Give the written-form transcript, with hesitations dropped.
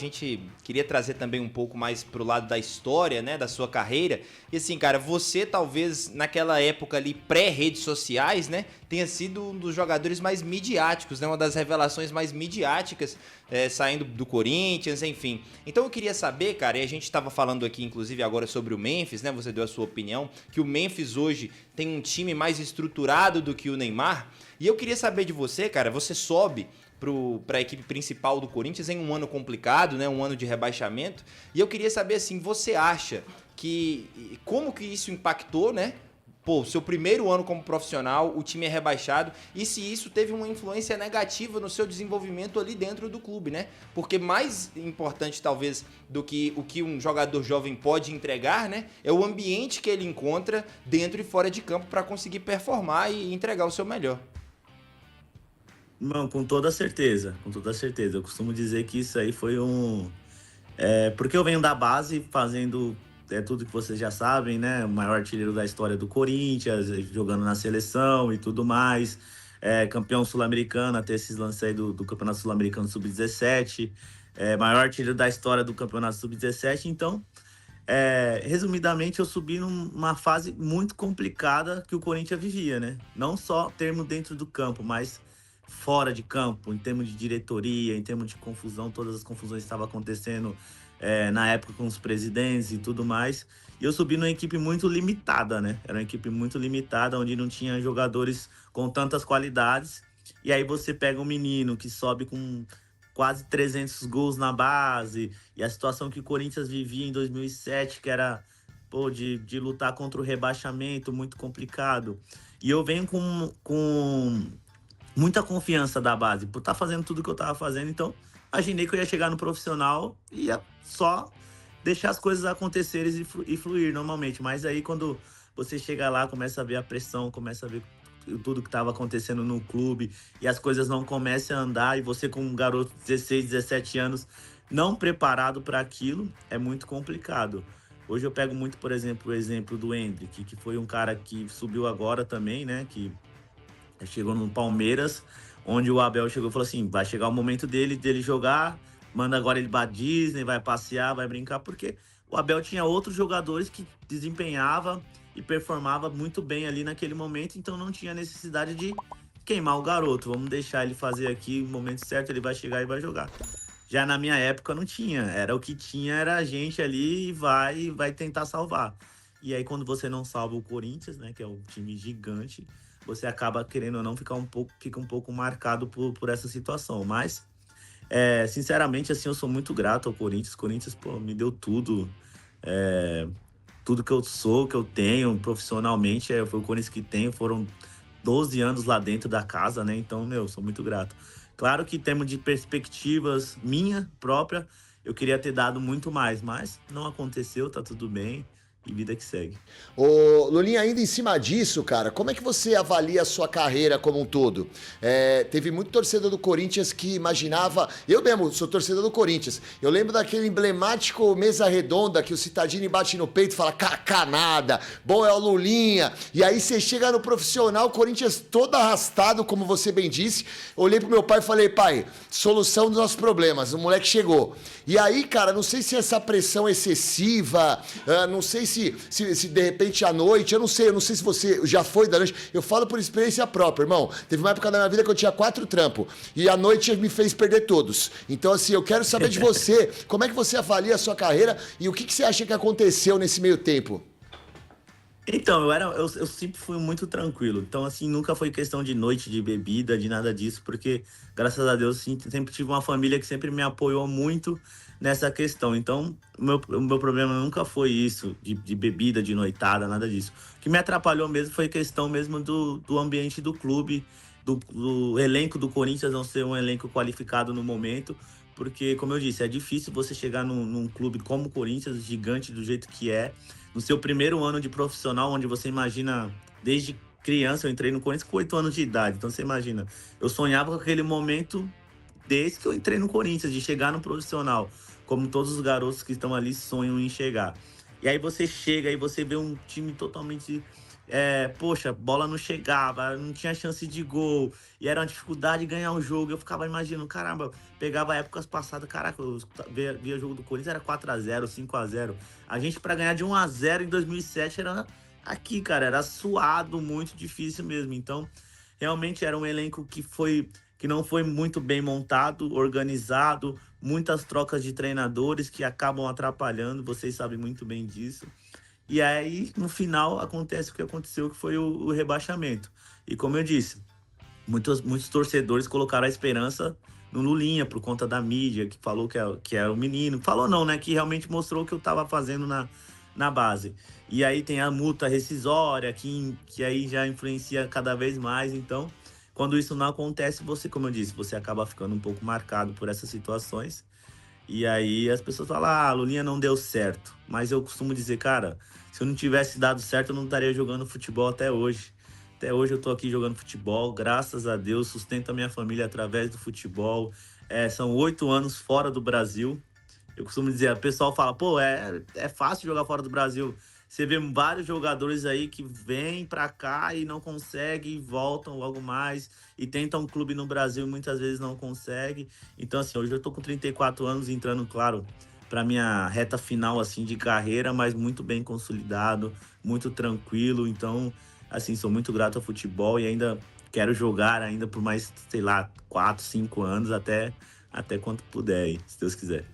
A gente queria trazer também um pouco mais pro lado da história, né, da sua carreira. E assim, cara, você talvez naquela época ali pré-redes sociais, né, tenha sido um dos jogadores mais midiáticos, né, uma das revelações mais midiáticas, saindo do Corinthians, enfim. Então eu queria saber, cara, e a gente estava falando aqui inclusive agora sobre o Memphis, né, você deu a sua opinião, que o Memphis hoje tem um time mais estruturado do que o Neymar. E eu queria saber de você, cara, você sobe para a equipe principal do Corinthians em um ano complicado, né, um ano de rebaixamento. E eu queria saber assim, você acha que como que isso impactou, né? Pô, seu primeiro ano como profissional, o time é rebaixado, e se isso teve uma influência negativa no seu desenvolvimento ali dentro do clube, né? Porque mais importante talvez do que o que um jogador jovem pode entregar, né, é o ambiente que ele encontra dentro e fora de campo para conseguir performar e entregar o seu melhor. Não, com toda certeza, com toda certeza. Eu costumo dizer que isso aí foi um. Porque eu venho da base fazendo tudo que vocês já sabem, né? O maior artilheiro da história do Corinthians, jogando na seleção e tudo mais. Campeão sul-americano, até esses lances aí do Campeonato Sul-Americano Sub-17. Maior artilheiro da história do Campeonato Sub-17. Então, resumidamente, eu subi numa fase muito complicada que o Corinthians vivia, né? Não só termo dentro do campo, mas fora de campo, em termos de diretoria, em termos de confusão, todas as confusões que estavam acontecendo na época com os presidentes e tudo mais. E eu subi numa equipe muito limitada, né? Era uma equipe muito limitada, onde não tinha jogadores com tantas qualidades. E aí você pega um menino que sobe com quase 300 gols na base, e a situação que o Corinthians vivia em 2007, que era, pô, de lutar contra o rebaixamento, muito complicado. E eu venho com muita confiança da base, por estar fazendo tudo que eu estava fazendo. Então, imaginei que eu ia chegar no profissional e ia só deixar as coisas acontecerem e fluir normalmente. Mas aí, quando você chega lá, começa a ver a pressão, começa a ver tudo que estava acontecendo no clube e as coisas não começam a andar, e você, como um garoto de 16, 17 anos, não preparado para aquilo, é muito complicado. Hoje eu pego muito, por exemplo, o exemplo do Endrick, que foi um cara que subiu agora também, né? Que chegou no Palmeiras, onde o Abel chegou e falou assim: vai chegar o momento dele jogar, manda agora ele pra Disney, vai passear, vai brincar, porque o Abel tinha outros jogadores que desempenhava e performava muito bem ali naquele momento, então não tinha necessidade de queimar o garoto. Vamos deixar ele fazer aqui, no momento certo ele vai chegar e vai jogar. Já na minha época não tinha, era o que tinha, era a gente ali e vai tentar salvar. E aí quando você não salva o Corinthians, né, que é um time gigante, você acaba querendo ou não fica um pouco marcado por essa situação. Mas, sinceramente, assim, eu sou muito grato ao Corinthians. O Corinthians, pô, me deu tudo. Tudo que eu sou, que eu tenho profissionalmente, foi o Corinthians que tenho. Foram 12 anos lá dentro da casa, né? Então, sou muito grato. Claro que em termos de perspectivas minha própria, eu queria ter dado muito mais, mas não aconteceu, tá tudo bem. E vida que segue. Ô, Lulinha, ainda em cima disso, cara, como é que você avalia a sua carreira como um todo? Teve muito torcedor do Corinthians que imaginava. Eu mesmo sou torcedor do Corinthians. Eu lembro daquele emblemático mesa redonda que o Cittadini bate no peito e fala cacanada, bom é o Lulinha. E aí você chega no profissional, o Corinthians todo arrastado, como você bem disse. Olhei pro meu pai e falei: pai, solução dos nossos problemas. O moleque chegou. E aí, cara, não sei se essa pressão excessiva, não sei se de repente à noite, eu não sei se você já foi da noite, eu falo por experiência própria, irmão. Teve uma época da minha vida que eu tinha 4 trampos e a noite me fez perder todos. Então, assim, eu quero saber de você, como é que você avalia a sua carreira e o que você acha que aconteceu nesse meio tempo? Então, eu sempre fui muito tranquilo. Então, assim, nunca foi questão de noite, de bebida, de nada disso, porque, graças a Deus, sim, sempre tive uma família que sempre me apoiou muito nessa questão. Então, o meu problema nunca foi isso, de bebida, de noitada, nada disso. O que me atrapalhou mesmo foi questão mesmo do ambiente do clube, do elenco do Corinthians não ser um elenco qualificado no momento, porque, como eu disse, é difícil você chegar num clube como o Corinthians, gigante do jeito que é, no seu primeiro ano de profissional, onde você imagina, desde criança, eu entrei no Corinthians com 8 anos de idade. Então você imagina, eu sonhava com aquele momento desde que eu entrei no Corinthians, de chegar no profissional, como todos os garotos que estão ali sonham em chegar. E aí você chega e você vê um time totalmente poxa, bola não chegava, não tinha chance de gol, e era uma dificuldade de ganhar um jogo. Eu ficava imaginando, caramba, pegava épocas passadas, caraca, eu via jogo do Corinthians, era 4x0, 5x0. A gente, pra ganhar de 1x0 em 2007, era aqui, cara, era suado, muito difícil mesmo. Então, realmente era um elenco que não foi muito bem montado, organizado, muitas trocas de treinadores que acabam atrapalhando, vocês sabem muito bem disso. E aí, no final, acontece o que aconteceu, que foi o rebaixamento. E como eu disse, muitos torcedores colocaram a esperança no Lulinha, por conta da mídia, que falou que era o menino. Falou não, né? Que realmente mostrou o que eu estava fazendo na base. E aí tem a multa rescisória, que aí já influencia cada vez mais. Então, quando isso não acontece, você, como eu disse, você acaba ficando um pouco marcado por essas situações. E aí as pessoas falam, a Lulinha não deu certo. Mas eu costumo dizer, cara, se eu não tivesse dado certo, eu não estaria jogando futebol até hoje. Até hoje eu tô aqui jogando futebol, graças a Deus, sustento a minha família através do futebol. São 8 anos fora do Brasil. Eu costumo dizer, o pessoal fala, pô, é fácil jogar fora do Brasil. Você vê vários jogadores aí que vêm pra cá e não conseguem, e voltam logo mais, e tentam um clube no Brasil e muitas vezes não conseguem. Então, assim, hoje eu tô com 34 anos, entrando, claro, pra minha reta final, assim, de carreira, mas muito bem consolidado, muito tranquilo. Então, assim, sou muito grato ao futebol e ainda quero jogar ainda por mais, sei lá, 4, 5 anos, até quanto puder aí, se Deus quiser.